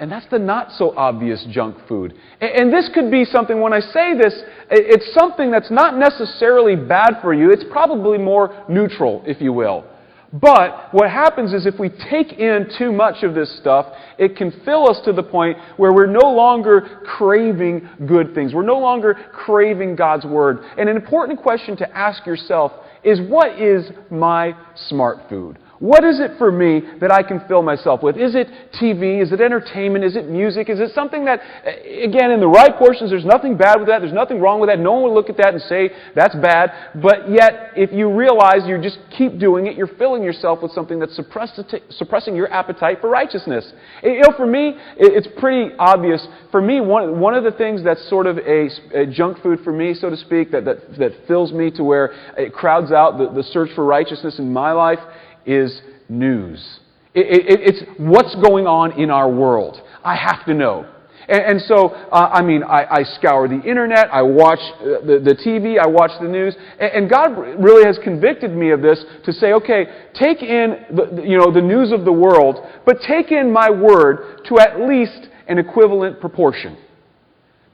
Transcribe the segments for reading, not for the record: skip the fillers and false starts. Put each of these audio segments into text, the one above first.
And that's the not so obvious junk food. And this could be something, when I say this, it's something that's not necessarily bad for you. It's probably more neutral, if you will. But what happens is if we take in too much of this stuff, it can fill us to the point where we're no longer craving good things. We're no longer craving God's Word. And an important question to ask yourself is, what is my smart food? What is it for me that I can fill myself with? Is it TV? Is it entertainment? Is it music? Is it something that, again, in the right portions, there's nothing bad with that. There's nothing wrong with that. No one will look at that and say, that's bad. But yet, if you realize you just keep doing it, you're filling yourself with something that's suppressing your appetite for righteousness. For me, it's pretty obvious. For me, one of the things that's sort of a junk food for me, so to speak, that fills me to where it crowds out the search for righteousness in my life, is news. It's what's going on in our world. I have to know. And so, I scour the internet, I watch the TV, I watch the news, and God really has convicted me of this to say, okay, take in the news of the world, but take in my word to at least an equivalent proportion.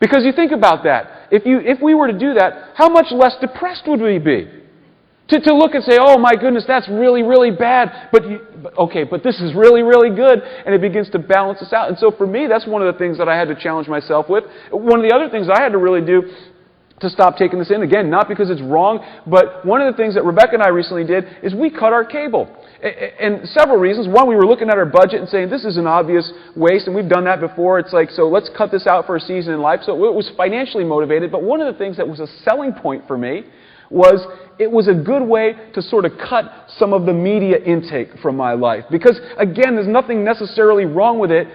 Because you think about that. If we were to do that, how much less depressed would we be? To look and say, oh my goodness, that's really, really bad, but this is really, really good, and it begins to balance us out. And so for me, that's one of the things that I had to challenge myself with. One of the other things I had to really do to stop taking this in, again, not because it's wrong, but one of the things that Rebecca and I recently did is we cut our cable. And several reasons. One, we were looking at our budget and saying, this is an obvious waste, and we've done that before. It's like, so let's cut this out for a season in life. So it was financially motivated, but one of the things that was a selling point for me was it was a good way to sort of cut some of the media intake from my life. Because, again, there's nothing necessarily wrong with it,